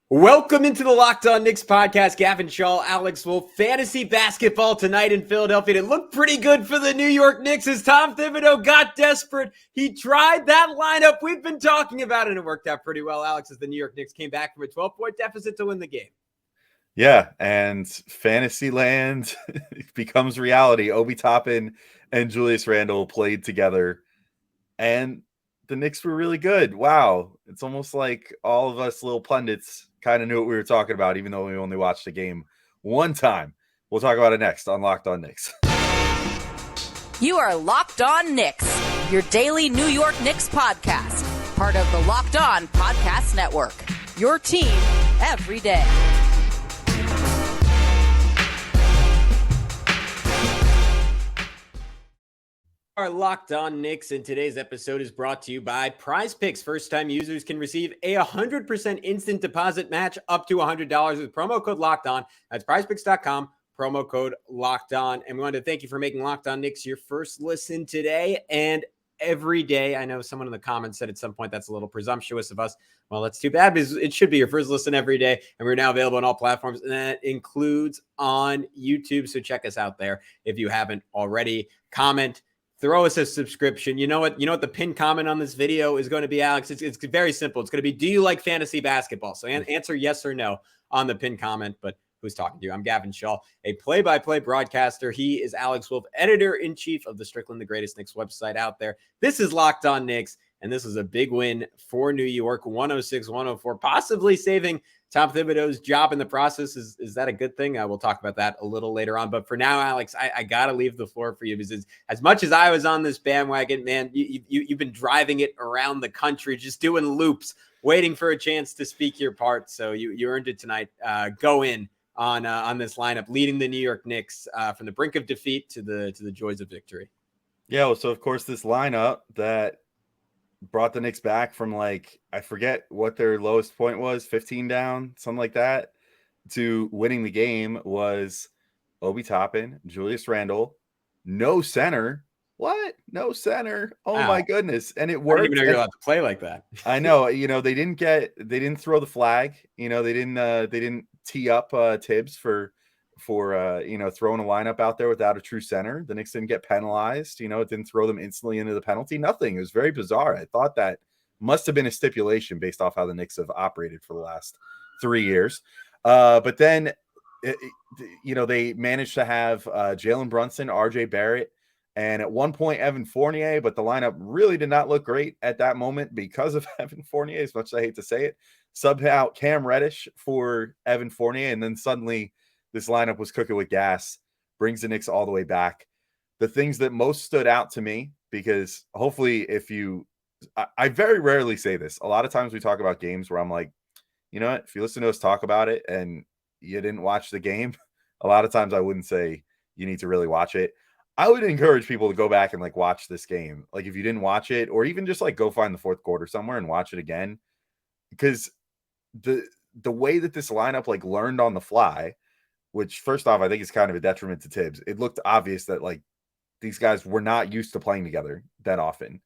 Welcome into the Locked On Knicks podcast. Gavin Shaw, Alex Wolf. Fantasy basketball tonight in Philadelphia. It looked pretty good for the New York Knicks as Tom Thibodeau got desperate. He tried that lineup we've been talking about, and it worked out pretty well, Alex, as the New York Knicks came back from a 12-point deficit to win the game. Yeah, and Fantasyland becomes reality. Obi Toppin and Julius Randle played together, and the Knicks were really good. Wow. It's almost like all of us little pundits kind of knew what we were talking about, even though we only watched the game one time. We'll talk about it next on Locked On Knicks. You are Locked On Knicks, your daily New York Knicks podcast, part of the Locked On Podcast Network, your team every day. Our Locked On Knicks, and today's episode is brought to you by PrizePicks. First-time users can receive a 100% instant deposit match up to $100 with promo code Locked On. That's PrizePicks.com, promo code Locked On. And we wanted to thank you for making Locked On Knicks your first listen today and every day. I know someone in the comments said at some point that's a little presumptuous of us. Well, that's too bad because it should be your first listen every day. And we're now available on all platforms, and that includes on YouTube. So check us out there if you haven't already. Comment. Throw us a subscription. You know what the pinned comment on this video is going to be, Alex? It's very simple. It's going to be, do you like fantasy basketball? So answer yes or no on the pinned comment. But who's talking to you? I'm Gavin Shaw, a play-by-play broadcaster. He is Alex Wolf, editor-in-chief of the Strictly the Greatest Knicks website out there. This is Locked On Knicks, and this is a big win for New York, 106-104, possibly saving Tom Thibodeau's job in the process. Is that a good thing? We'll talk about that a little later on. But for now, Alex, I got to leave the floor for you because as much as I was on this bandwagon, man, you've been driving it around the country, just doing loops, waiting for a chance to speak your part. So you earned it tonight. Go in on this lineup, leading the New York Knicks from the brink of defeat to the joys of victory. Yeah, well, so of course this lineup that brought the Knicks back from, like, I forget what their lowest point was, 15 down, something like that, to winning the game was Obi Toppin, Julius Randle, no center. What? No center. Oh, wow. My goodness. And it worked. I didn't even know you're allowed to play like that. I know, they didn't throw the flag. They didn't tee up Tibbs for throwing a lineup out there without a true center. The Knicks didn't get penalized. It didn't throw them instantly into the penalty. Nothing. It was very bizarre. I thought that must have been a stipulation based off how the Knicks have operated for the last 3 years. But then, they managed to have Jalen Brunson, RJ Barrett, and at one point Evan Fournier, but the lineup really did not look great at that moment because of Evan Fournier, as much as I hate to say it. Subbed out Cam Reddish for Evan Fournier, and then suddenly this lineup was cooking with gas, brings the Knicks all the way back. The things that most stood out to me, because hopefully I very rarely say this. A lot of times we talk about games where I'm like, you know what, if you listen to us talk about it and you didn't watch the game, a lot of times I wouldn't say you need to really watch it. I would encourage people to go back and watch this game. Like, if you didn't watch it, or even just go find the fourth quarter somewhere and watch it again, because the way that this lineup learned on the fly, which first off, I think is kind of a detriment to Tibbs. It looked obvious that these guys were not used to playing together that often.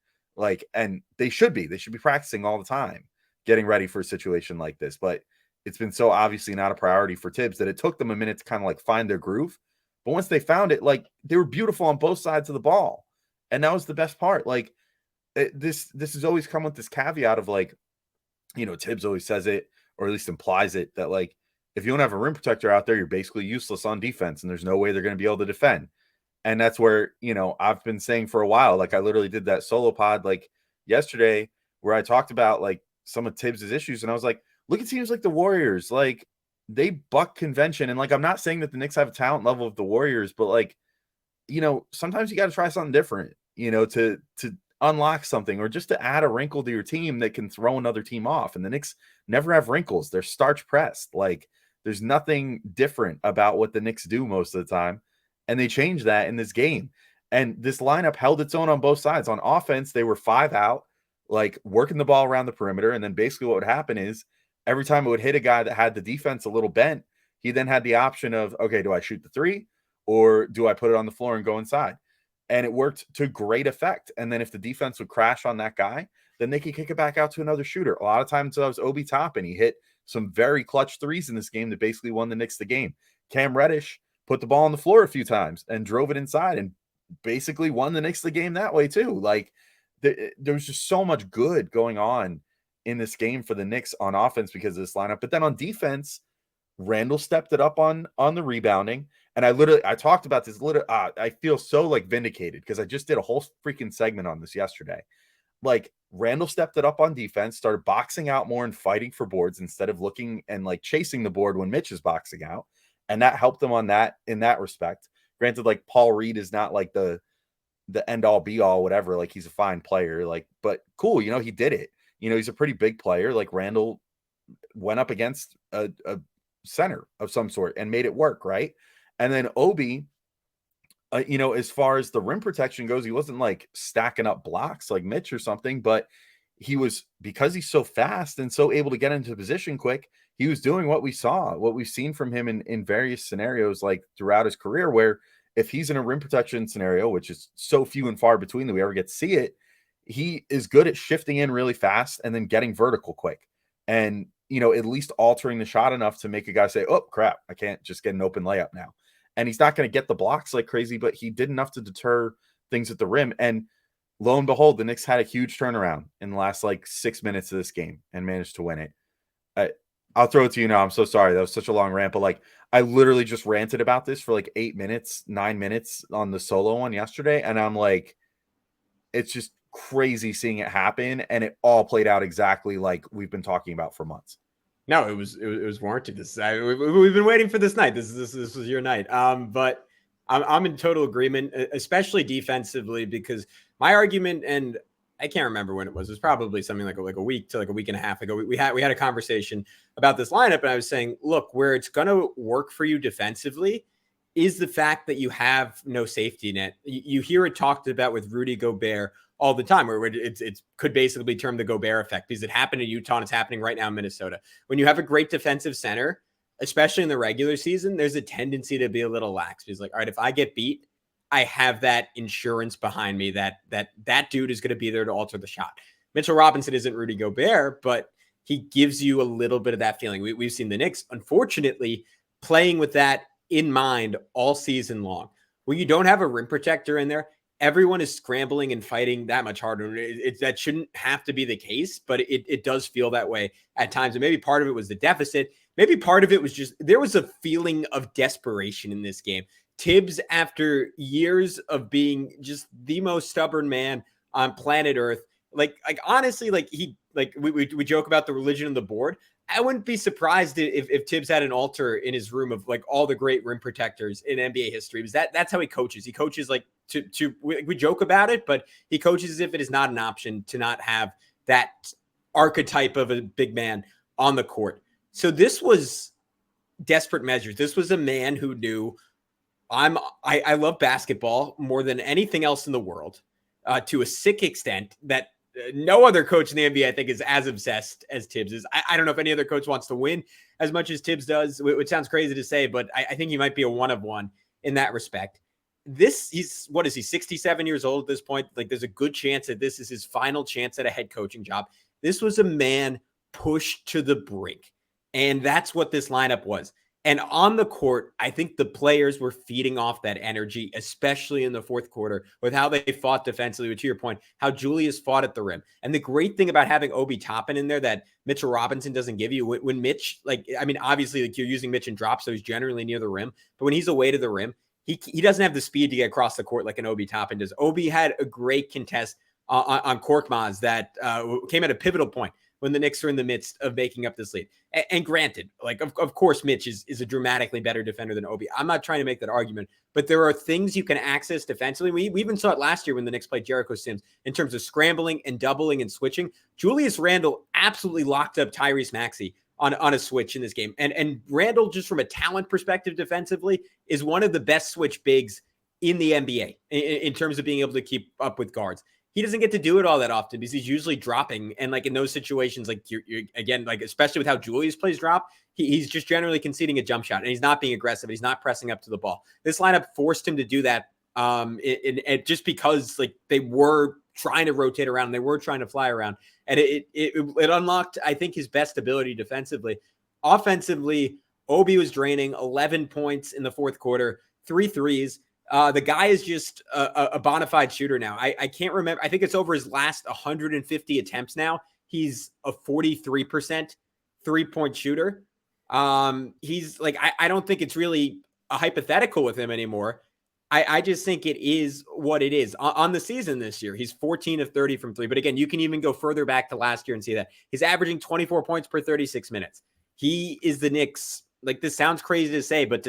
And they should be practicing all the time, getting ready for a situation like this. But it's been so obviously not a priority for Tibbs that it took them a minute to kind of find their groove. But once they found it, they were beautiful on both sides of the ball. And that was the best part. This has always come with this caveat of Tibbs always says it, or at least implies it, that if you don't have a rim protector out there, you're basically useless on defense, and there's no way they're going to be able to defend. And that's where, I've been saying for a while, I literally did that solo pod yesterday where I talked about some of Tibbs' issues. And I was like, look at teams like the Warriors. They buck convention. And I'm not saying that the Knicks have a talent level of the Warriors, but sometimes you got to try something different, to unlock something, or just to add a wrinkle to your team that can throw another team off. And the Knicks never have wrinkles. They're starch pressed. There's nothing different about what the Knicks do most of the time. And they changed that in this game. And this lineup held its own on both sides. On offense, they were 5 out, working the ball around the perimeter. And then basically what would happen is every time it would hit a guy that had the defense a little bent, he then had the option of, okay, do I shoot the three or do I put it on the floor and go inside? And it worked to great effect. And then if the defense would crash on that guy, then they could kick it back out to another shooter. A lot of times that was Obi Toppin. He hit some very clutch threes in this game that basically won the Knicks the game. Cam Reddish put the ball on the floor a few times and drove it inside and basically won the Knicks the game that way too. Like there was just so much good going on in this game for the Knicks on offense because of this lineup. But then on defense, Randle stepped it up on the rebounding. And I talked about this I feel so like vindicated because I just did a whole freaking segment on this yesterday. Like Randle stepped it up on defense, started boxing out more and fighting for boards instead of looking and like chasing the board when Mitch is boxing out. And that helped him in that respect. Granted, like Paul Reed is not like the end all be all, whatever. Like he's a fine player, like, but cool. He did it. He's a pretty big player. Like Randle went up against a center of some sort and made it work. Right. And then Obi, as far as the rim protection goes, he wasn't like stacking up blocks like Mitch or something, but he was, because he's so fast and so able to get into position quick, he was doing what we've seen from him in various scenarios, like throughout his career, where if he's in a rim protection scenario, which is so few and far between that we ever get to see it, he is good at shifting in really fast and then getting vertical quick. And, at least altering the shot enough to make a guy say, oh crap, I can't just get an open layup now. And he's not going to get the blocks like crazy, but he did enough to deter things at the rim. And lo and behold, the Knicks had a huge turnaround in the last like 6 minutes of this game and managed to win it. I'll throw it to you now. I'm so sorry. That was such a long rant, but like I literally just ranted about this for like 9 minutes on the solo one yesterday. And I'm like, it's just crazy seeing it happen. And it all played out exactly like we've been talking about for months. No, it was warranted. We've been waiting for this night. This was your night. But I'm in total agreement, especially defensively, because my argument, and I can't remember when it was probably something like a week to like a week and a half ago. We had a conversation about this lineup, and I was saying, look, where it's going to work for you defensively is the fact that you have no safety net. You hear it talked about with Rudy Gobert all the time, where it could basically be termed the Gobert effect, because it happened in Utah and it's happening right now in Minnesota. When you have a great defensive center, especially in the regular season, there's a tendency to be a little lax. He's like, all right, if I get beat, I have that insurance behind me that dude is going to be there to alter the shot. Mitchell Robinson isn't Rudy Gobert, but he gives you a little bit of that feeling. We've seen the Knicks, unfortunately, playing with that in mind all season long. When you don't have a rim protector in there, everyone is scrambling and fighting that much harder. That shouldn't have to be the case, but it does feel that way at times. And maybe part of it was the deficit. Maybe part of it was just there was a feeling of desperation in this game. Tibbs, after years of being just the most stubborn man on planet Earth, like honestly, we joke about the religion of the board. I wouldn't be surprised if Tibbs had an altar in his room of like all the great rim protectors in NBA history. Because that's how he coaches. He coaches like we joke about it, but he coaches as if it is not an option to not have that archetype of a big man on the court. So this was desperate measures. This was a man who knew I love basketball more than anything else in the world, to a sick extent that no other coach in the NBA, I think, is as obsessed as Tibbs is. I don't know if any other coach wants to win as much as Tibbs does, which sounds crazy to say, but I think he might be a one of one in that respect. He's 67 years old at this point. Like, there's a good chance that this is his final chance at a head coaching job. This was a man pushed to the brink, and that's what this lineup was. And on the court, I think the players were feeding off that energy, especially in the fourth quarter, with how they fought defensively, to your point, how Julius fought at the rim. And the great thing about having Obi Toppin in there that Mitchell Robinson doesn't give you, when Mitch, obviously, you're using Mitch in drops, so he's generally near the rim. But when he's away to the rim, he doesn't have the speed to get across the court like an Obi Toppin does. Obi had a great contest on Korkmaz that came at a pivotal point when the Knicks are in the midst of making up this lead. And granted, of course, Mitch is a dramatically better defender than Obi. I'm not trying to make that argument, but there are things you can access defensively. We even saw it last year when the Knicks played Jericho Sims in terms of scrambling and doubling and switching. Julius Randle absolutely locked up Tyrese Maxey on a switch in this game. And Randle, just from a talent perspective defensively, is one of the best switch bigs in the NBA in terms of being able to keep up with guards. He doesn't get to do it all that often because he's usually dropping. And in those situations, you're again, especially with how Julius plays drop, he's just generally conceding a jump shot and he's not being aggressive. He's not pressing up to the ball. This lineup forced him to do that. Just because they were trying to rotate around, they were trying to fly around. And it unlocked, I think, his best ability defensively. Offensively, Obi was draining 11 points in the fourth quarter, 3 threes. The guy is just a bona fide shooter now. I can't remember. I think it's over his last 150 attempts now. He's a 43% 3-point shooter. He's like, I don't think it's really a hypothetical with him anymore. I just think it is what it is. On the season this year, he's 14 of 30 from 3. But again, you can even go further back to last year and see that he's averaging 24 points per 36 minutes. He is the Knicks. Like, this sounds crazy to say, but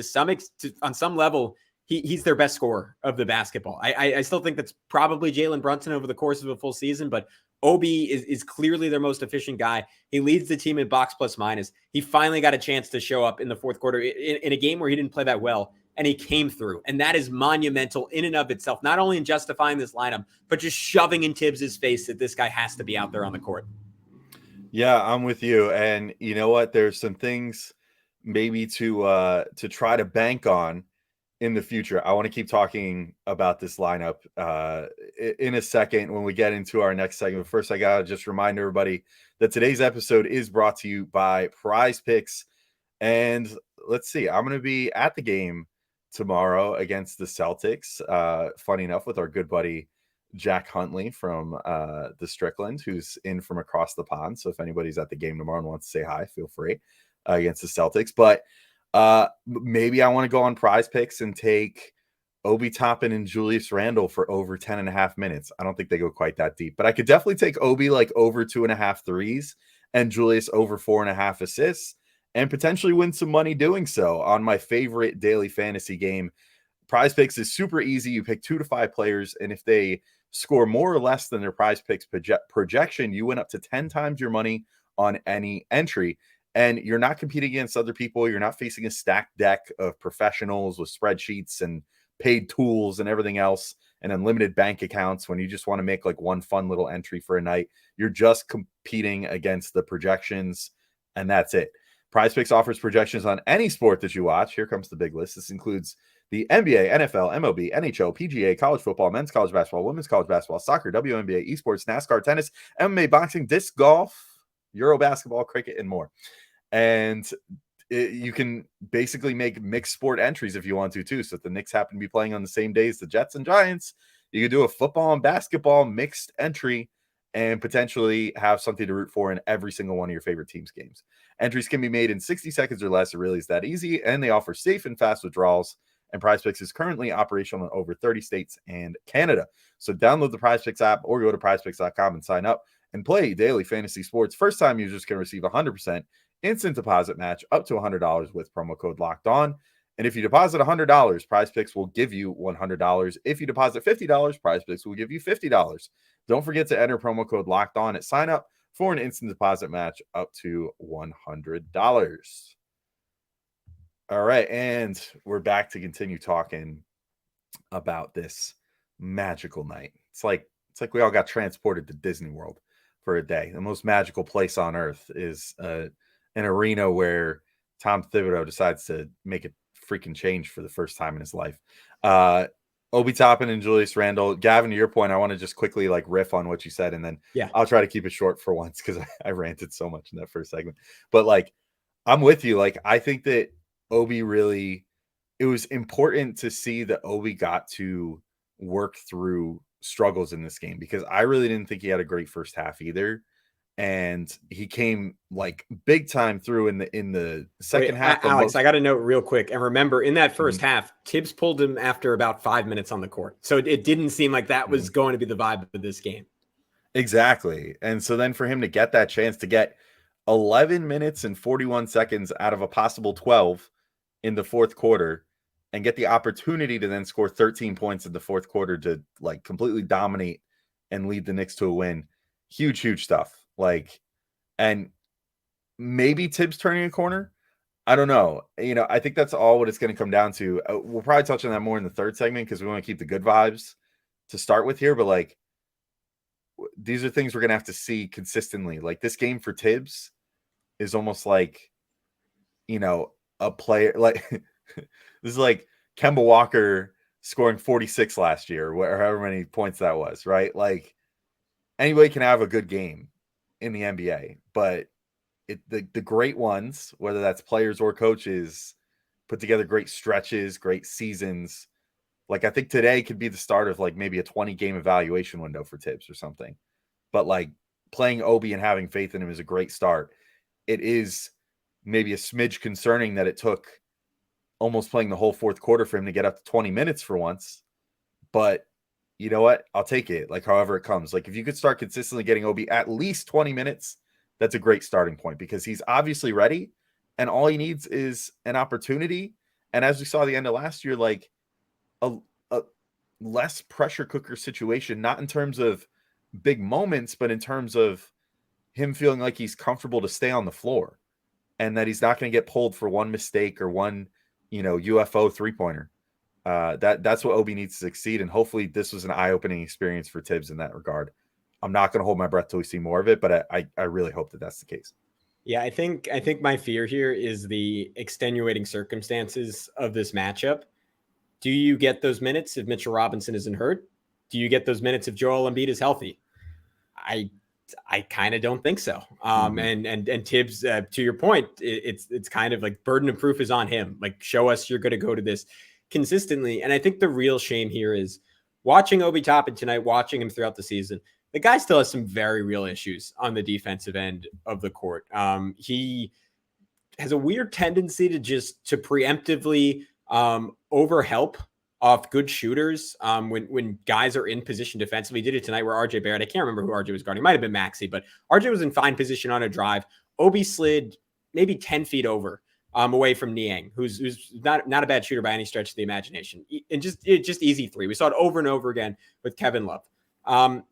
on some level, he's their best scorer of the basketball. I still think that's probably Jalen Brunson over the course of a full season, but Obi is clearly their most efficient guy. He leads the team in box plus minus. He finally got a chance to show up in the fourth quarter in a game where he didn't play that well, and he came through. And that is monumental in and of itself, not only in justifying this lineup, but just shoving in Tibbs' face that this guy has to be out there on the court. Yeah, I'm with you. And you know what? There's some things maybe to try to bank on in the future. I want to keep talking about this lineup in a second when we get into our next segment. First, I got to just remind everybody that today's episode is brought to you by PrizePicks. And let's see, I'm going to be at the game tomorrow against the Celtics. Funny enough, with our good buddy Jack Huntley from the Strickland, who's in from across the pond. So if anybody's at the game tomorrow and wants to say hi, feel free against the Celtics. But maybe I want to go on PrizePicks and take Obi Toppin and Julius Randle for over 10.5 minutes. I don't think they go quite that deep, but I could definitely take Obi like over 2.5 threes and Julius over 4.5 assists and potentially win some money doing so on my favorite daily fantasy game. PrizePicks is super easy. You pick 2 to 5 players, and if they score more or less than their PrizePicks projection, you win up to 10 times your money on any entry. And you're not competing against other people. You're not facing a stacked deck of professionals with spreadsheets and paid tools and everything else and unlimited bank accounts when you just want to make like one fun little entry for a night. You're just competing against the projections, and that's it. PrizePicks offers projections on any sport that you watch. Here comes the big list. This includes the NBA, NFL, MLB, NHL, PGA, college football, men's college basketball, women's college basketball, soccer, WNBA, esports, NASCAR, tennis, MMA, boxing, disc golf, Euro basketball, cricket, and more. And you can basically make mixed sport entries if you want to, too. So if the Knicks happen to be playing on the same days the Jets and Giants, you could do a football and basketball mixed entry and potentially have something to root for in every single one of your favorite team's games. Entries can be made in 60 seconds or less. It really is that easy, and they offer safe and fast withdrawals. And PrizePicks is currently operational in over 30 states and Canada. So download the PrizePicks app or go to prizepicks.com and sign up and play daily fantasy sports. First-time users can receive 100% instant deposit match up to $100 with promo code Locked On. And if you deposit $100, PrizePicks will give you $100. If you deposit $50, PrizePicks will give you $50. Don't forget to enter promo code Locked On at sign up for an instant deposit match up to $100. All right, and we're back to continue talking about this magical night. It's like we all got transported to Disney World for a day. The most magical place on earth is an arena where Tom Thibodeau decides to make a freaking change for the first time in his life. Obi Toppin and Julius Randle. Gavin, to your point, I want to just quickly like riff on what you said, and then I'll try to keep it short for once because I ranted so much in that first segment. But like, I'm with you. Like, I think that Obi it was important to see that Obi got to work through struggles in this game because I really didn't think he had a great first half either. And he came like big time through in the second half. Alex, I got to note real quick. And remember, in that first half, Tibbs pulled him after about 5 minutes on the court. So it didn't seem like that was going to be the vibe of this game. Exactly. And so then for him to get that chance to get 11 minutes and 41 seconds out of a possible 12 in the fourth quarter and get the opportunity to then score 13 points in the fourth quarter to like completely dominate and lead the Knicks to a win. Huge stuff. Like, and maybe Tibbs turning a corner. I don't know. You know, I think that's all what it's going to come down to. We'll probably touch on that more in the third segment because we want to keep the good vibes to start with here. But like, these are things we're going to have to see consistently. Like this game for Tibbs is almost like, you know, a player like this is like Kemba Walker scoring 46 last year, or however many points that was, right? Like anybody can have a good game in the NBA, but the great ones, whether that's players or coaches, put together great stretches, great seasons. Like I think today could be the start of like maybe a 20 game evaluation window for Tibbs or something. But like playing Obi and having faith in him is a great start. It is maybe a smidge concerning that it took almost playing the whole fourth quarter for him to get up to 20 minutes for once. But you know what? I'll take it. Like however it comes. Like if you could start consistently getting Obi at least 20 minutes, that's a great starting point because he's obviously ready and all he needs is an opportunity. And as we saw the end of last year, like a less pressure cooker situation, not in terms of big moments, but in terms of him feeling like he's comfortable to stay on the floor and that he's not going to get pulled for one mistake or one, UFO 3-pointer. That's what Obi needs to succeed. And hopefully this was an eye-opening experience for Tibbs in that regard. I'm not going to hold my breath till we see more of it, but I really hope that that's the case. Yeah, I think my fear here is the extenuating circumstances of this matchup. Do you get those minutes if Mitchell Robinson isn't hurt? Do you get those minutes if Joel Embiid is healthy? I kind of don't think so. And Tibbs, to your point, it's kind of like burden of proof is on him. Like show us you're going to go to this consistently. And I think the real shame here is watching Obi Toppin tonight, watching him throughout the season. The guy still has some very real issues on the defensive end of the court. He has a weird tendency to preemptively overhelp off good shooters when guys are in position defensively. He did it tonight where RJ Barrett, I can't remember who RJ was guarding. It might have been Maxey, but RJ was in fine position on a drive. Obi slid maybe 10 feet over away from Niang, who's not a bad shooter by any stretch of the imagination. And just easy three. We saw it over and over again with Kevin Love.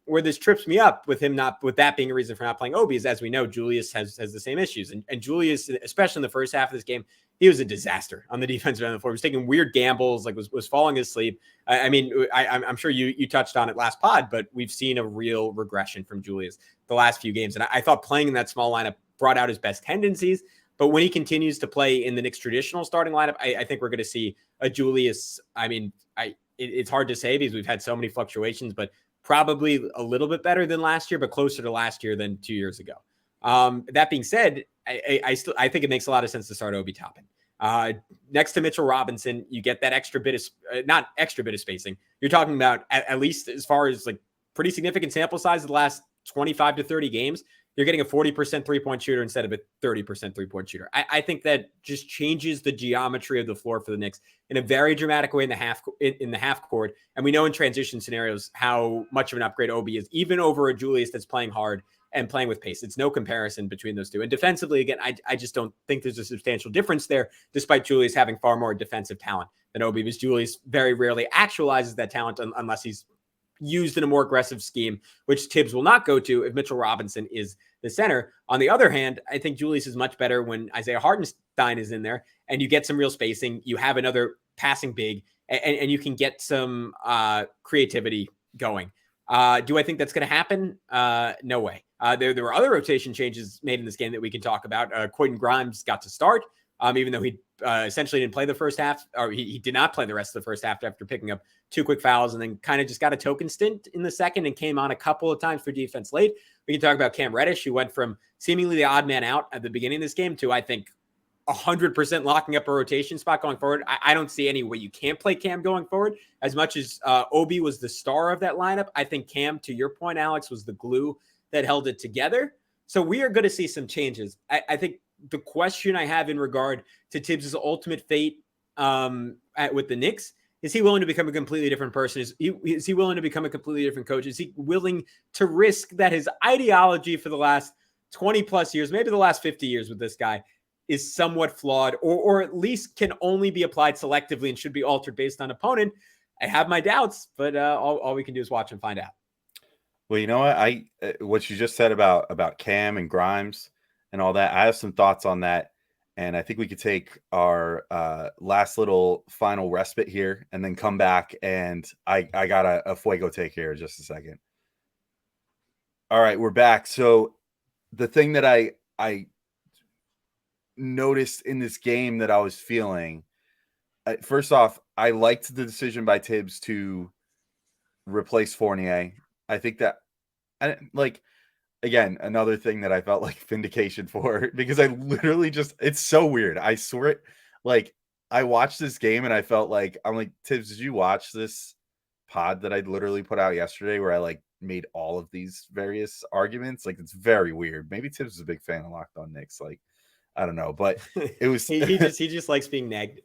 Where this trips me up with him with that being a reason for not playing Obi is, as we know, Julius has the same issues. And Julius, especially in the first half of this game, he was a disaster on the defensive end of the floor. He was taking weird gambles, like was falling asleep. I'm sure you touched on it last pod, but we've seen a real regression from Julius the last few games. And I thought playing in that small lineup brought out his best tendencies. But when he continues to play in the Knicks traditional starting lineup, I think we're going to see a Julius. It's hard to say because we've had so many fluctuations, but probably a little bit better than last year, but closer to last year than 2 years ago. That being said, I think it makes a lot of sense to start Obi Toppin. Next to Mitchell Robinson, you get that extra bit of, not extra bit of spacing. You're talking about at least as far as like pretty significant sample size of the last 25 to 30 games, you're getting a 40% 3-point shooter instead of a 30% 3-point shooter. I think that just changes the geometry of the floor for the Knicks in a very dramatic way in the half court. And we know in transition scenarios how much of an upgrade Obi is, even over a Julius that's playing hard and playing with pace. It's no comparison between those two. And defensively, again, I just don't think there's a substantial difference there, despite Julius having far more defensive talent than Obi, because Julius very rarely actualizes that talent unless he's used in a more aggressive scheme, which Tibbs will not go to if Mitchell Robinson is the center. On the other hand, I think Julius is much better when Isaiah Hartenstein is in there and you get some real spacing. You have another passing big and you can get some creativity going. Do I think that's going to happen? No way. There were other rotation changes made in this game that we can talk about. Quentin Grimes got to start, even though he essentially didn't play the first half, or he did not play the rest of the first half after picking up 2 quick fouls and then kind of just got a token stint in the second and came on a couple of times for defense late. We can talk about Cam Reddish, who went from seemingly the odd man out at the beginning of this game to, I think, 100% locking up a rotation spot going forward. I don't see any way you can't play Cam going forward. As much as Obi was the star of that lineup, I think Cam, to your point, Alex, was the glue that held it together. So we are going to see some changes. I think the question I have in regard to Tibbs' ultimate fate with the Knicks, is he willing to become a completely different person? Is he willing to become a completely different coach? Is he willing to risk that his ideology for the last 20 plus years, maybe the last 50 years with this guy, is somewhat flawed or at least can only be applied selectively and should be altered based on opponent? I have my doubts, but all we can do is watch and find out. Well, you know what? What you just said about Cam and Grimes and all that, I have some thoughts on that. And I think we could take our last little final respite here and then come back. And I got a fuego take here in just a second. All right, we're back. So the thing that I noticed in this game that I was feeling, first off, I liked the decision by Tibbs to replace Fournier. I think that again, another thing that I felt like vindication for, because I literally just, it's so weird. I swear it, like, I watched this game and I felt like, I'm like, Tibbs, did you watch this pod that I literally put out yesterday where I like made all of these various arguments? Like, it's very weird. Maybe Tibbs is a big fan of Locked On Knicks. Like, I don't know, but it was he just likes being nagged.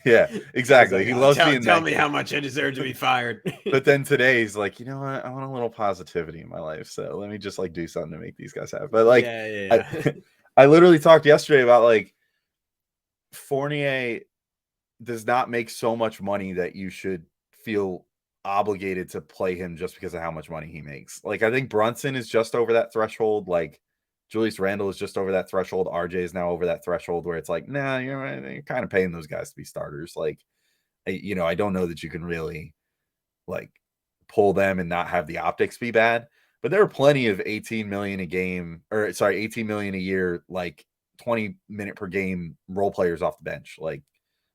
Yeah, exactly. Like, he loves being tell nagged. me how much I deserve to be fired. But then today he's like, you know what? I want a little positivity in my life, so let me just like do something to make these guys happy. But like, yeah. I literally talked yesterday about like Fournier does not make so much money that you should feel obligated to play him just because of how much money he makes. Like, I think Brunson is just over that threshold. Like, Julius Randle is just over that threshold. RJ is now over that threshold where it's like, nah, you're kind of paying those guys to be starters. Like, I don't know that you can really like pull them and not have the optics be bad. But there are plenty of 18 million a game, or sorry, 18 million a year, like 20-minute per game role players off the bench. Like,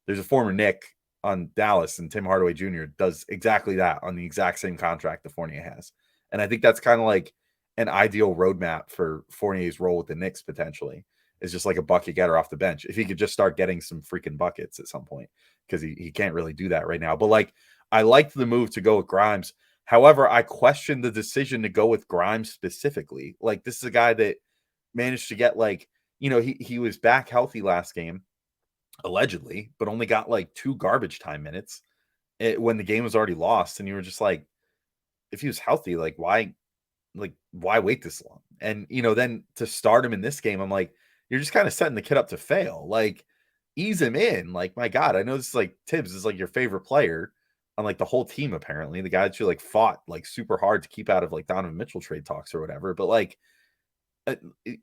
there's a former Knick on Dallas, and Tim Hardaway Jr. does exactly that on the exact same contract that Fournier has. And I think that's kind of like an ideal roadmap for Fournier's role with the Knicks potentially, is just like a bucket getter off the bench. If he could just start getting some freaking buckets at some point, because he can't really do that right now. But like, I liked the move to go with Grimes. However, I questioned the decision to go with Grimes specifically. Like, this is a guy that managed to get like, he was back healthy last game, allegedly, but only got like 2 garbage time minutes when the game was already lost. And you were just like, if he was healthy, like why wait this long? And then to start him in this game, I'm like, you're just kind of setting the kid up to fail. Like, ease him in. Like, my God, I know this is like Tibbs is like your favorite player on like the whole team, apparently. The guy that you like fought like super hard to keep out of like Donovan Mitchell trade talks or whatever. But like,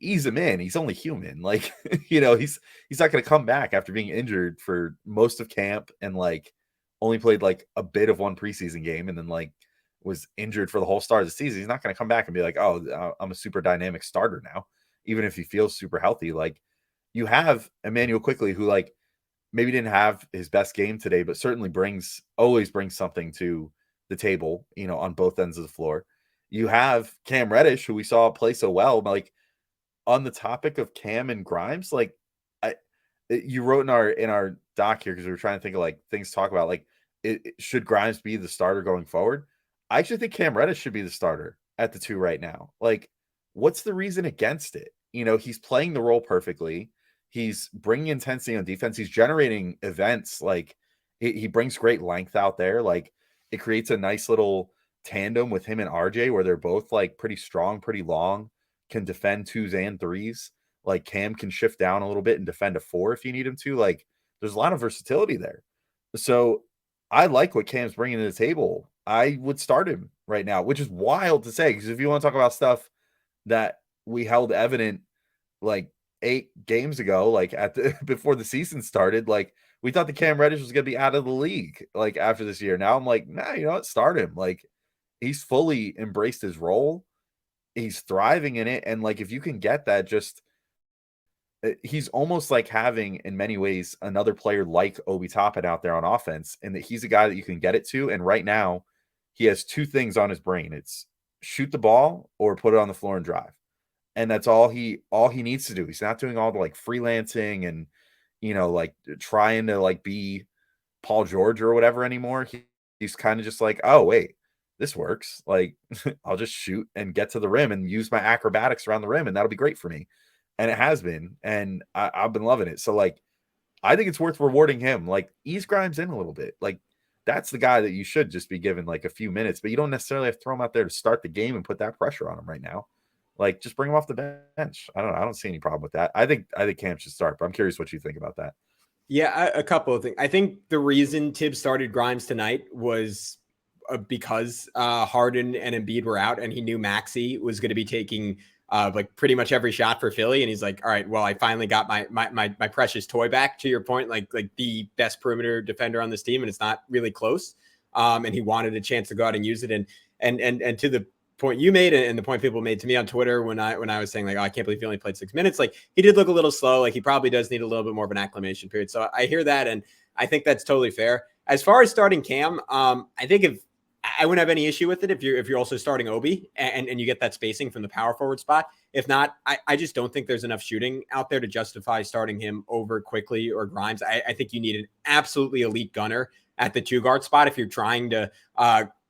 ease him in. He's only human. Like, he's not going to come back after being injured for most of camp and like only played like a bit of one preseason game and then like was injured for the whole start of the season. He's not going to come back and be like, oh, I'm a super dynamic starter now, even if he feels super healthy. Like, you have Emmanuel Quickley, who like maybe didn't have his best game today, but certainly always brings something to the table, on both ends of the floor. You have Cam Reddish, who we saw play so well. Like, on the topic of Cam and Grimes, like you wrote in our doc here, because we were trying to think of like things to talk about. Like, should Grimes be the starter going forward? I actually think Cam Reddish should be the starter at the 2 right now. Like, what's the reason against it? He's playing the role perfectly. He's bringing intensity on defense. He's generating events. Like, he brings great length out there. Like, it creates a nice little tandem with him and RJ where they're both like pretty strong, pretty long, can defend 2s and 3s. Like, Cam can shift down a little bit and defend a 4 if you need him to. Like, there's a lot of versatility there. So I like what Cam's bringing to the table. I would start him right now, which is wild to say, because if you want to talk about stuff that we held evident like 8 games ago, like before the season started, like we thought the Cam Reddish was going to be out of the league like after this year. Now I'm like, nah, you know what? Start him. Like, he's fully embraced his role. He's thriving in it. And like, if you can get that, just he's almost like having, in many ways, another player like Obi Toppin out there on offense, and that he's a guy that you can get it to. And right now, he has 2 things on his brain: it's shoot the ball or put it on the floor and drive. And that's all he needs to do. He's not doing all the like freelancing and like trying to like be Paul George or whatever anymore. He's kind of just like, oh wait, this works. Like, I'll just shoot and get to the rim and use my acrobatics around the rim, and that'll be great for me. And it has been, and I've been loving it. So like, I think it's worth rewarding him. Like, ease Grimes in a little bit. Like, that's the guy that you should just be given like a few minutes, but you don't necessarily have to throw him out there to start the game and put that pressure on him right now. Like, just bring him off the bench. I don't know. I don't see any problem with that. I think Cam should start, but I'm curious what you think about that. Yeah, a couple of things. I think the reason Tibbs started Grimes tonight was because Harden and Embiid were out, and he knew Maxey was going to be taking like pretty much every shot for Philly. And he's like, all right, well, I finally got my precious toy back, to your point, like the best perimeter defender on this team, and it's not really close. And he wanted a chance to go out and use it. And to the point you made, and the point people made to me on Twitter when I was saying like, oh, I can't believe he only played 6 minutes. Like, he did look a little slow. Like, he probably does need a little bit more of an acclimation period. So I hear that, and I think that's totally fair. As far as starting Cam, I think I wouldn't have any issue with it if you're also starting Obi and you get that spacing from the power forward spot. If not, I just don't think there's enough shooting out there to justify starting him over Quickly or Grimes. I think you need an absolutely elite gunner at the 2 guard spot if you're trying to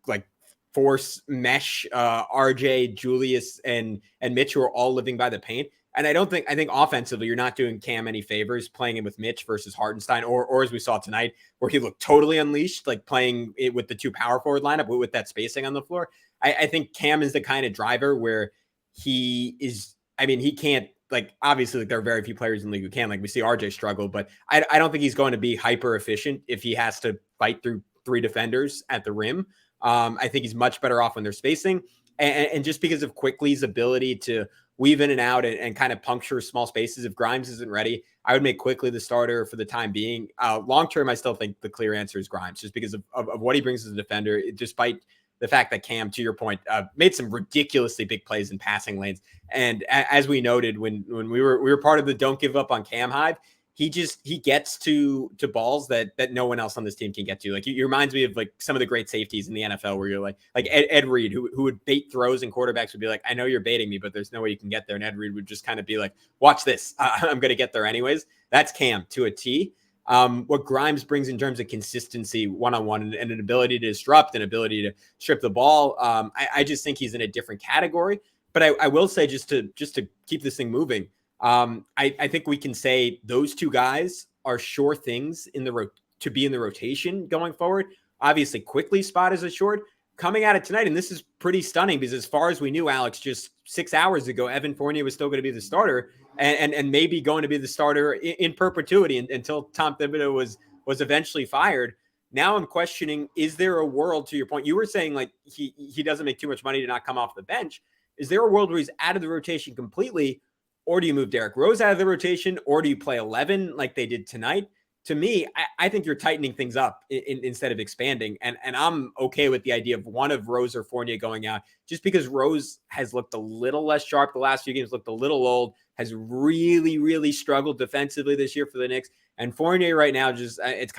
like force mesh RJ, Julius, and Mitch, who are all living by the paint. And I think offensively, you're not doing Cam any favors playing him with Mitch versus Hartenstein, or as we saw tonight, where he looked totally unleashed, like playing it with the 2 power forward lineup with that spacing on the floor. I think Cam is the kind of driver where he is, he can't, like, obviously there are very few players in the league who can, like we see RJ struggle, but I don't think he's going to be hyper efficient if he has to fight through 3 defenders at the rim. I think he's much better off when they're spacing. And just because of Quickly's ability to weave in and out and kind of puncture small spaces, if Grimes isn't ready, I would make Quickly the starter for the time being. Long term, I still think the clear answer is Grimes, just because of what he brings as a defender, despite the fact that Cam, to your point, made some ridiculously big plays in passing lanes. And as we noted, when we were part of the Don't Give Up on Cam hive, he gets to balls that no one else on this team can get to. Like, he reminds me of like some of the great safeties in the NFL where you're like Ed Reed, who would bait throws, and quarterbacks would be like, I know you're baiting me, but there's no way you can get there. And Ed Reed would just kind of be like, watch this. I'm going to get there anyways. That's Cam to a T. What Grimes brings in terms of consistency one-on-one and an ability to disrupt, and ability to strip the ball. I just think he's in a different category. But I will say, just to keep this thing moving, I think we can say those 2 guys are sure things to be in the rotation going forward. Obviously, Quickly spot is a short coming at it tonight. And this is pretty stunning because as far as we knew, Alex, just 6 hours ago, Evan Fournier was still going to be the starter and maybe going to be the starter in perpetuity until Tom Thibodeau was eventually fired. Now I'm questioning, is there a world, to your point, you were saying like he doesn't make too much money to not come off the bench. Is there a world where he's out of the rotation completely? Or do you move Derrick Rose out of the rotation? Or do you play 11 like they did tonight? To me, I think you're tightening things up instead of expanding. And I'm okay with the idea of one of Rose or Fournier going out, just because Rose has looked a little less sharp the last few games, looked a little old, has really, really struggled defensively this year for the Knicks. And Fournier right now, just it's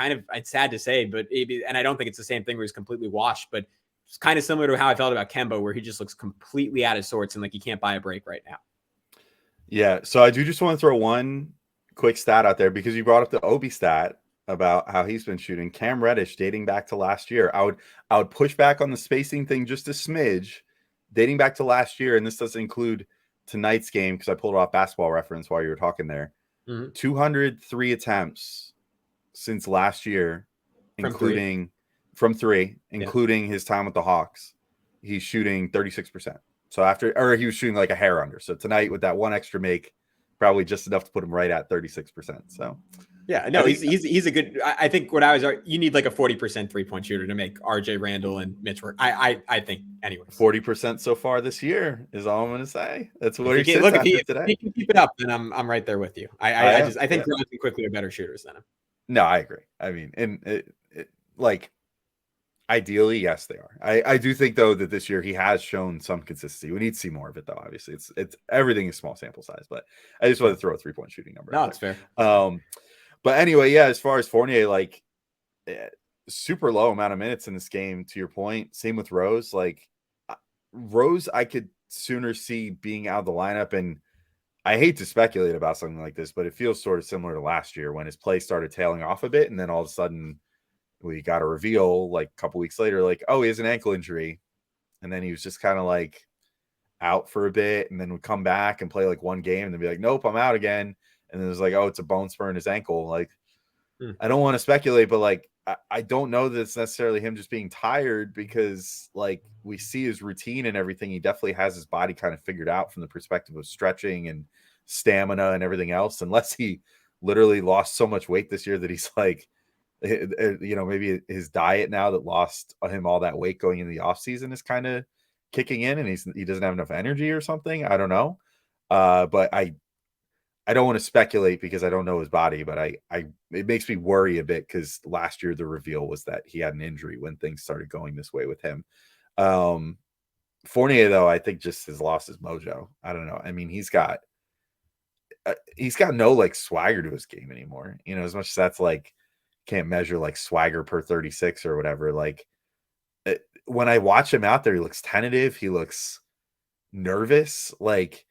sad to say, but and I don't think it's the same thing where he's completely washed, but it's kind of similar to how I felt about Kemba, where he just looks completely out of sorts and like he can't buy a break right now. Yeah, so I do just want to throw one quick stat out there because you brought up the Obi stat about how he's been shooting. Cam Reddish, dating back to last year, I would push back on the spacing thing just a smidge. Dating back to last year, and this doesn't include tonight's game because I pulled it off Basketball Reference while you were talking there. 203 attempts since last year, including from three, including his time with the Hawks. He's shooting 36%. So he was shooting like a hair under. So tonight with that one extra make, probably just enough to put him right at 36%. So yeah, no, he's a good. I think you need like a 40% 3-point shooter to make RJ, Randle, and Mitch work. I think anyway. 40% so far this year is all I'm going to say. That's what he look. If he today. can keep it up, then I'm right there with you. I think Grimes and Quickly are better shooters than him. No, I agree. I mean, and like. Ideally, yes, they are. I do think though that this year he has shown some consistency. We need to see more of it though. Obviously, it's everything is small sample size, but I just want to throw a 3-point shooting number. No, it's fair. But anyway, yeah. As far as Fournier, like super low amount of minutes in this game. To your point, same with Rose. Like Rose, I could sooner see being out of the lineup, and I hate to speculate about something like this, but it feels sort of similar to last year when his play started tailing off a bit, and then all of a sudden. We got a reveal like a couple weeks later, like, oh, he has an ankle injury. And then he was just kind of like out for a bit and then would come back and play like one game and then be like, nope, I'm out again. And then it was like, oh, it's a bone spur in his ankle. Like, I don't want to speculate, but like, I don't know that it's necessarily him just being tired because like we see his routine and everything. He definitely has his body kind of figured out from the perspective of stretching and stamina and everything else, unless he literally lost so much weight this year that he's like, maybe his diet now that lost him all that weight going into the off season is kind of kicking in and he doesn't have enough energy or something. I don't know. But I don't want to speculate because I don't know his body, but it makes me worry a bit because last year the reveal was that he had an injury when things started going this way with him. Fournier though, I think just has lost his mojo. I don't know. I mean, he's got no like swagger to his game anymore, as much as that's like, can't measure like swagger per 36 or whatever. Like when I watch him out there, he looks tentative. He looks nervous. Like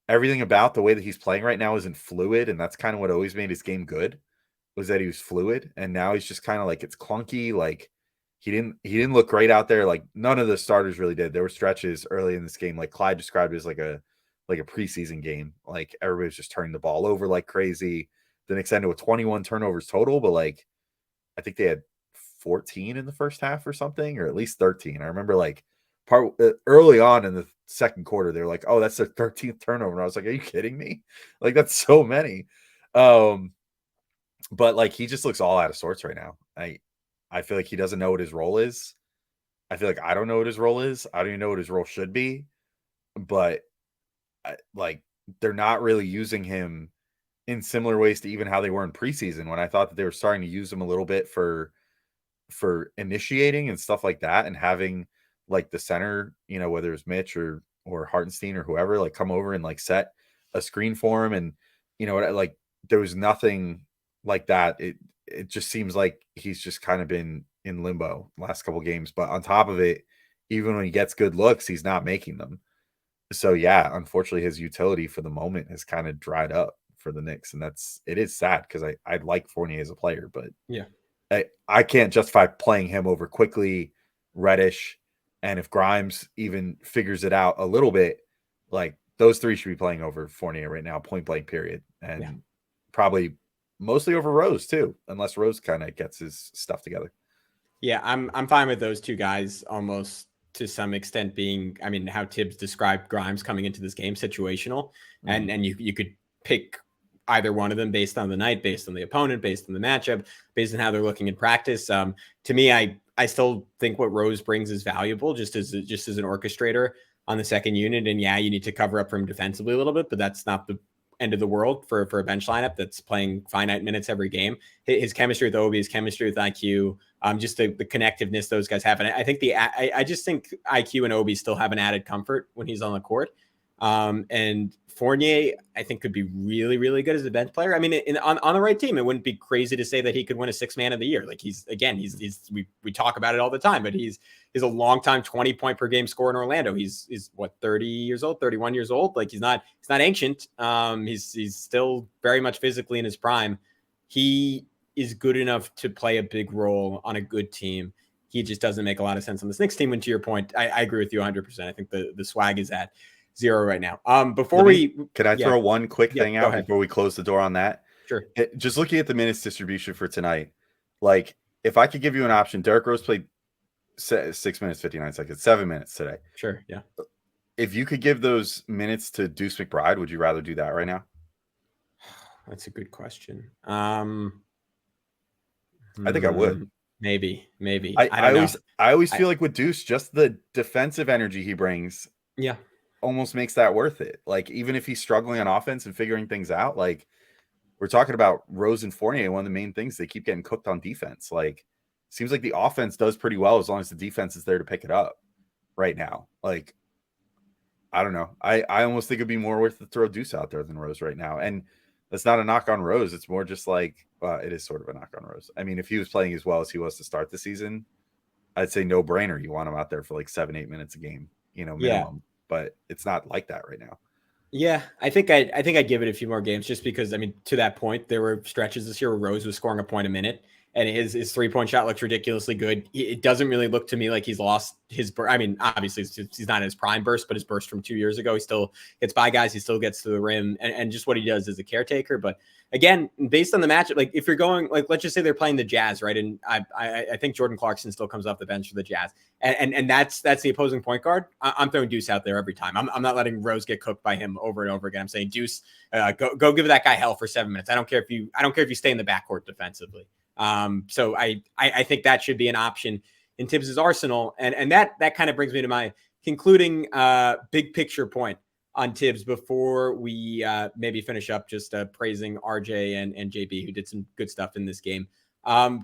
everything about the way that he's playing right now isn't fluid. And that's kind of what always made his game good, was that he was fluid. And now he's just kind of like, it's clunky. Like he didn't look great out there. Like none of the starters really did. There were stretches early in this game, like Clyde described it as like a preseason game. Like everybody was just turning the ball over like crazy. The Knicks ended with 21 turnovers total, but like I think they had 14 in the first half or something, or at least 13. I remember like early on in the second quarter, they were like, "Oh, that's their 13th turnover." And I was like, "Are you kidding me? Like that's so many." But like he just looks all out of sorts right now. I feel like he doesn't know what his role is. I feel like I don't know what his role is. I don't even know what his role should be. But like they're not really using him in similar ways to even how they were in preseason, when I thought that they were starting to use him a little bit for initiating and stuff like that, and having like the center, you know, whether it's Mitch or Hartenstein or whoever, like come over and like set a screen for him. And you know, like there was nothing like that. It just seems like he's just kind of been in limbo last couple games. But on top of it, even when he gets good looks, he's not making them. So yeah, unfortunately his utility for the moment has kind of dried up for the Knicks. And it is sad, because I like Fournier as a player, but yeah, I can't justify playing him over Quickly, Reddish, and if Grimes even figures it out a little bit, like those three should be playing over Fournier right now, point blank period. And probably mostly over Rose too, unless Rose kind of gets his stuff together. Yeah, I'm fine with those two guys almost to some extent being, I mean, how Tibbs described Grimes coming into this game, situational. And you could pick either one of them based on the night, based on the opponent, based on the matchup, based on how they're looking in practice. To me, I still think what Rose brings is valuable just as an orchestrator on the second unit. And yeah, you need to cover up for him defensively a little bit, but that's not the end of the world for a bench lineup that's playing finite minutes every game. His chemistry with Obi, his chemistry with IQ, just the connectiveness those guys have. And I think I just think IQ and Obi still have an added comfort when he's on the court. And Fournier, I think, could be really, really good as a bench player. I mean, on the right team, it wouldn't be crazy to say that he could win a 6 man of the year. Like we talk about it all the time, but he's a long time 20 point per game scorer in Orlando. He's what, 30 years old, 31 years old. Like he's not ancient. He's still very much physically in his prime. He is good enough to play a big role on a good team. He just doesn't make a lot of sense on this Knicks team. And to your point, I agree with you 100%. I think the swag is at zero right now. Can I throw one quick thing out before we close the door on that? Sure. Just looking at the minutes distribution for tonight, like if I could give you an option, Derrick Rose played 6 minutes, 59 seconds, 7 minutes today. Sure. Yeah. If you could give those minutes to Deuce McBride, would you rather do that right now? That's a good question. I think I would. Maybe. I always feel like with Deuce, just the defensive energy he brings, almost makes that worth it. Like even if he's struggling on offense and figuring things out, like we're talking about Rose and Fournier, one of the main things, they keep getting cooked on defense. Like seems like the offense does pretty well as long as the defense is there to pick it up right now. Like I don't know. I almost think it'd be more worth to throw Deuce out there than Rose right now. And that's not a knock on Rose. It's more just like, it is sort of a knock on Rose. I mean, if he was playing as well as he was to start the season, I'd say no brainer. You want him out there for like 7-8 minutes a game, minimum. Yeah. But it's not like that right now. Yeah, I think I'd give it a few more games just because, I mean, to that point, there were stretches this year where Rose was scoring a point a minute and his 3-point shot looks ridiculously good. It doesn't really look to me like he's lost his burst. I mean, obviously he's not in his prime burst, but his burst from 2 years ago, he still gets by guys. He still gets to the rim and just what he does as a caretaker. But again, based on the matchup, like if you're going, like, let's just say they're playing the Jazz, right? And I think Jordan Clarkson still comes off the bench for the Jazz. And that's the opposing point guard. I'm throwing Deuce out there every time. I'm not letting Rose get cooked by him over and over again. I'm saying Deuce, go give that guy hell for 7 minutes. I don't care if you stay in the backcourt defensively. So I think that should be an option in Tibbs's arsenal. And that kind of brings me to my concluding big picture point on Tibbs before we maybe finish up just praising RJ and JB, who did some good stuff in this game.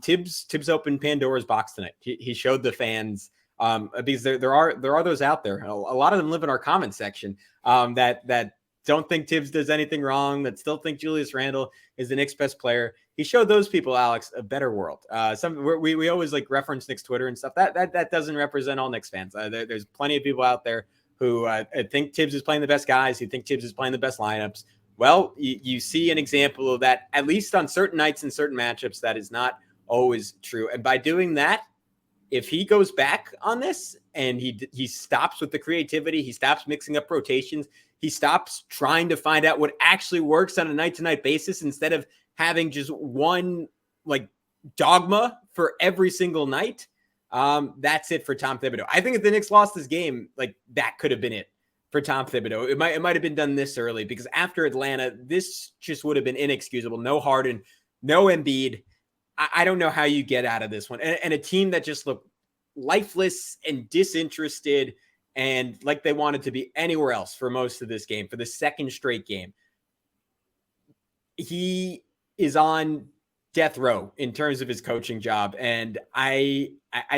Tibbs opened Pandora's box tonight. He showed the fans because there are those out there. A lot of them live in our comment section that don't think Tibbs does anything wrong, that still think Julius Randle is the Knicks' best player. he showed those people, Alex, a better world. We always like reference Knicks Twitter and stuff. That doesn't represent all Knicks fans. There's plenty of people out there who think Tibbs is playing the best guys, who think Tibbs is playing the best lineups. Well, you see an example of that, at least on certain nights and certain matchups. That is not always true. And by doing that, if he goes back on this and he stops with the creativity, he stops mixing up rotations, he stops trying to find out what actually works on a night-to-night basis instead of having just one like dogma for every single night, that's it for Tom Thibodeau. I think if the Knicks lost this game, like that could have been it for Tom Thibodeau. It might have been done this early, because after Atlanta, this just would have been inexcusable. No Harden, no Embiid. I don't know how you get out of this one. And a team that just looked lifeless and disinterested and like they wanted to be anywhere else for most of this game, for the second straight game. He is on death row in terms of his coaching job. And I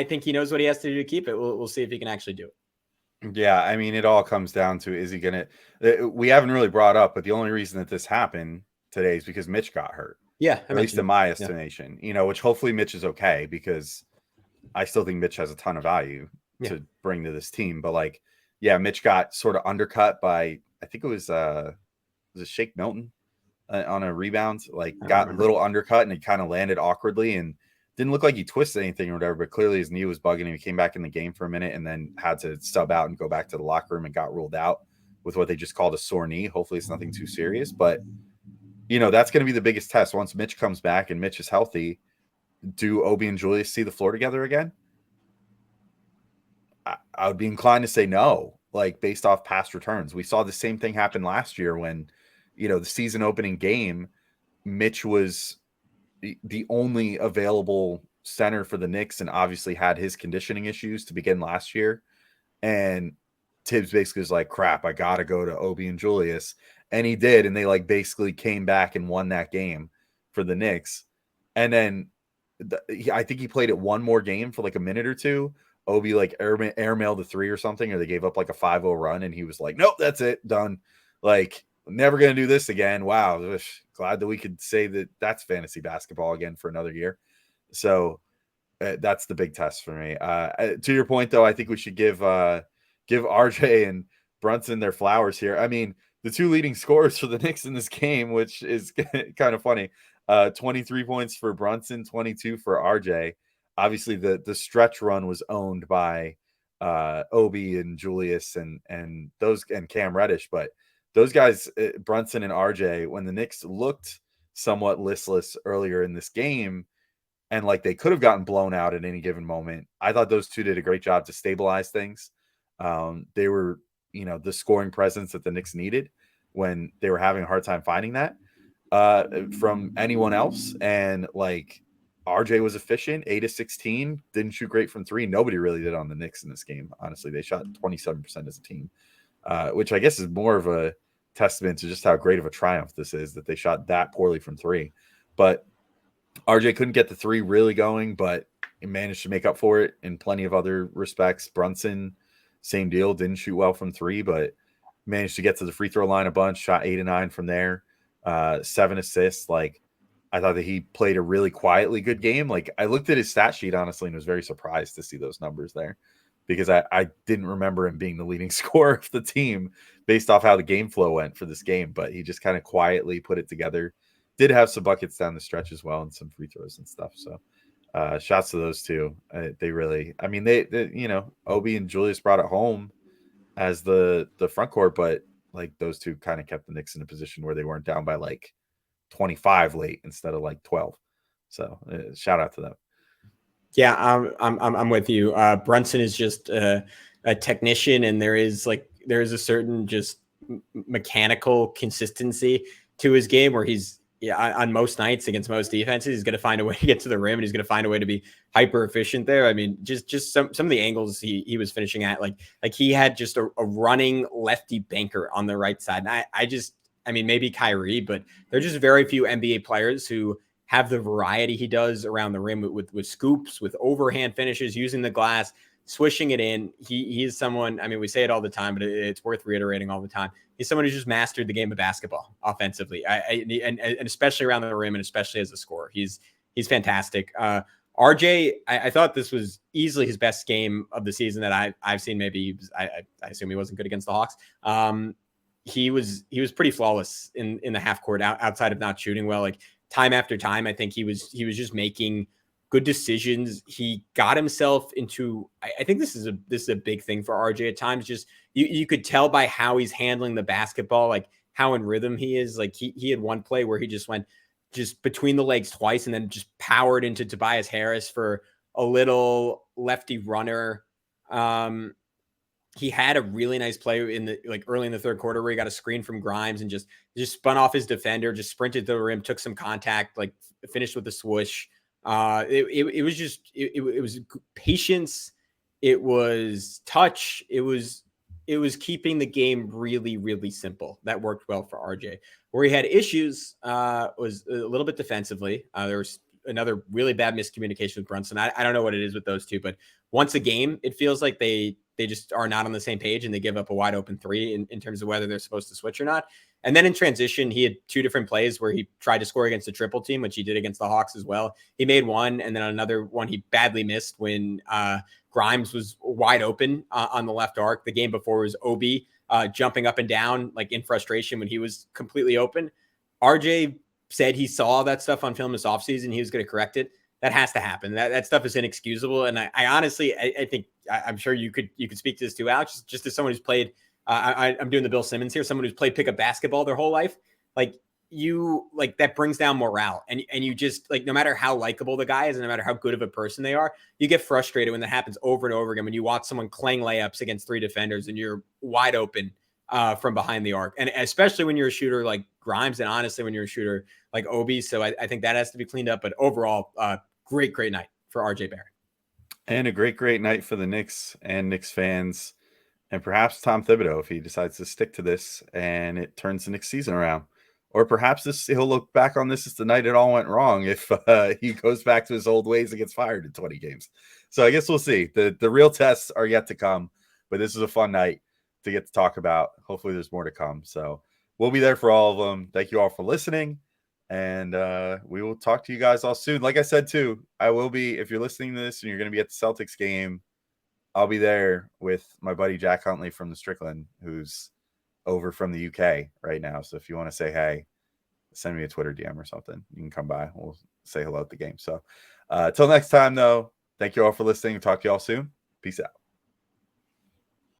think he knows what he has to do to keep it. We'll see if he can actually do it. Yeah, I mean, it all comes down to, is he going to – we haven't really brought up, but the only reason that this happened today is because Mitch got hurt. Yeah. At least in my estimation, which hopefully Mitch is okay, because I still think Mitch has a ton of value to bring to this team. But Mitch got sort of undercut by, I think it was it Shake Milton on a rebound, got a little undercut, and he kind of landed awkwardly and didn't look like he twisted anything or whatever, but clearly his knee was bugging him. He came back in the game for a minute and then had to sub out and go back to the locker room and got ruled out with what they just called a sore knee. Hopefully it's nothing too serious, but that's going to be the biggest test. Once Mitch comes back and Mitch is healthy, do Obi and Julius see the floor together again? I would be inclined to say no, based off past returns. We saw the same thing happen last year when, the season opening game, Mitch was the only available center for the Knicks and obviously had his conditioning issues to begin last year. And Tibbs basically was like, crap, I got to go to Obi and Julius. And he did. And they basically came back and won that game for the Knicks. And then I think he played it one more game for a minute or two. Obi airmailed a three or something, or they gave up a 5-0 run. And he was like, nope, that's it. Done. Never going to do this again. Wow. Glad that we could say that that's fantasy basketball again for another year. So that's the big test for me. To your point, though, I think we should give RJ and Brunson their flowers here. I mean, the two leading scorers for the Knicks in this game, which is kind of funny, 23 points for Brunson, 22 for RJ. Obviously, the stretch run was owned by Obi and Julius and Cam Reddish, but those guys, Brunson and RJ, when the Knicks looked somewhat listless earlier in this game and they could have gotten blown out at any given moment, I thought those two did a great job to stabilize things. They were, the scoring presence that the Knicks needed when they were having a hard time finding that from anyone else. And RJ was efficient, 8 of 16, didn't shoot great from three. Nobody really did on the Knicks in this game. Honestly, they shot 27% as a team, which I guess is more of a testament to just how great of a triumph this is that they shot that poorly from three. But RJ couldn't get the three really going, but he managed to make up for it in plenty of other respects. Brunson, same deal, didn't shoot well from three, but managed to get to the free throw line a bunch, shot 8 of 9 from there, 7 assists. I thought that he played a really quietly good game. I looked at his stat sheet, honestly, and was very surprised to see those numbers there, because I didn't remember him being the leading scorer of the team based off how the game flow went for this game, but he just kind of quietly put it together. Did have some buckets down the stretch as well and some free throws and stuff. So shouts to those two. They really, I mean, they Obi and Julius brought it home as the front court, but those two kind of kept the Knicks in a position where they weren't down by 25 late instead of 12. So shout out to them. Yeah, I'm with you. Brunson is just a technician, and there is a certain just mechanical consistency to his game where he's on most nights against most defenses, he's going to find a way to get to the rim, and he's going to find a way to be hyper efficient there. I mean, just some of the angles he was finishing at, like he had just a running lefty banker on the right side. And I mean, maybe Kyrie, but there are just very few NBA players who have the variety he does around the rim with scoops, with overhand finishes, using the glass, swishing it in. He is someone, I mean, we say it all the time, but it's worth reiterating all the time. He's someone who's just mastered the game of basketball offensively, and especially around the rim, and especially as a scorer. He's fantastic. RJ, I thought this was easily his best game of the season that I've seen. Maybe I assume he wasn't good against the Hawks. He was pretty flawless in the half court outside of not shooting well. Like time after time, I think he was just making good decisions. He got himself into, I think this is a big thing for RJ at times. Just you could tell by how he's handling the basketball, like how in rhythm he is. Like he had one play where he just went just between the legs twice and then just powered into Tobias Harris for a little lefty runner. He had a really nice play in the early in the third quarter where he got a screen from Grimes and just spun off his defender, just sprinted to the rim, took some contact, like finished with a swoosh. It was patience. It was touch. It was keeping the game really, really simple. That worked well for RJ. Where he had issues was a little bit defensively. There was another really bad miscommunication with Brunson. I don't know what it is with those two, but once a game, it feels like they just are not on the same page and they give up a wide open three in terms of whether they're supposed to switch or not. And then in transition, he had two different plays where he tried to score against a triple team, which he did against the Hawks as well. He made one, and then another one he badly missed when Grimes was wide open on the left arc. The game before was Obi jumping up and down like in frustration when he was completely open. RJ said he saw that stuff on film this offseason. He was going to correct it. That has to happen. That stuff is inexcusable. And I honestly, I think I'm sure you could speak to this too, Alex, just as someone who's played, I'm doing the Bill Simmons here, someone who's played pickup basketball their whole life. Like that brings down morale. And you just no matter how likable the guy is, and no matter how good of a person they are, you get frustrated when that happens over and over again, when you watch someone clang layups against three defenders and you're wide open from behind the arc. And especially when you're a shooter like Grimes, and honestly, when you're a shooter like Obi. So I think that has to be cleaned up, but overall, great night for RJ Barrett. And a great night for the Knicks and Knicks fans, and perhaps Tom Thibodeau if he decides to stick to this and it turns the Knicks season around. Or perhaps he'll look back on this as the night it all went wrong if he goes back to his old ways and gets fired in 20 games. So I guess we'll see. The real tests are yet to come, but this is a fun night to get to talk about. Hopefully there's more to come. So we'll be there for all of them. Thank you all for listening. And we will talk to you guys all soon. Like I said, too, I will be, if you're listening to this and you're going to be at the Celtics game, I'll be there with my buddy Jack Huntley from the Strickland, who's over from the UK right now. So if you want to say hey, send me a Twitter DM or something. You can come by. We'll say hello at the game. So till next time, though, thank you all for listening. Talk to you all soon. Peace out.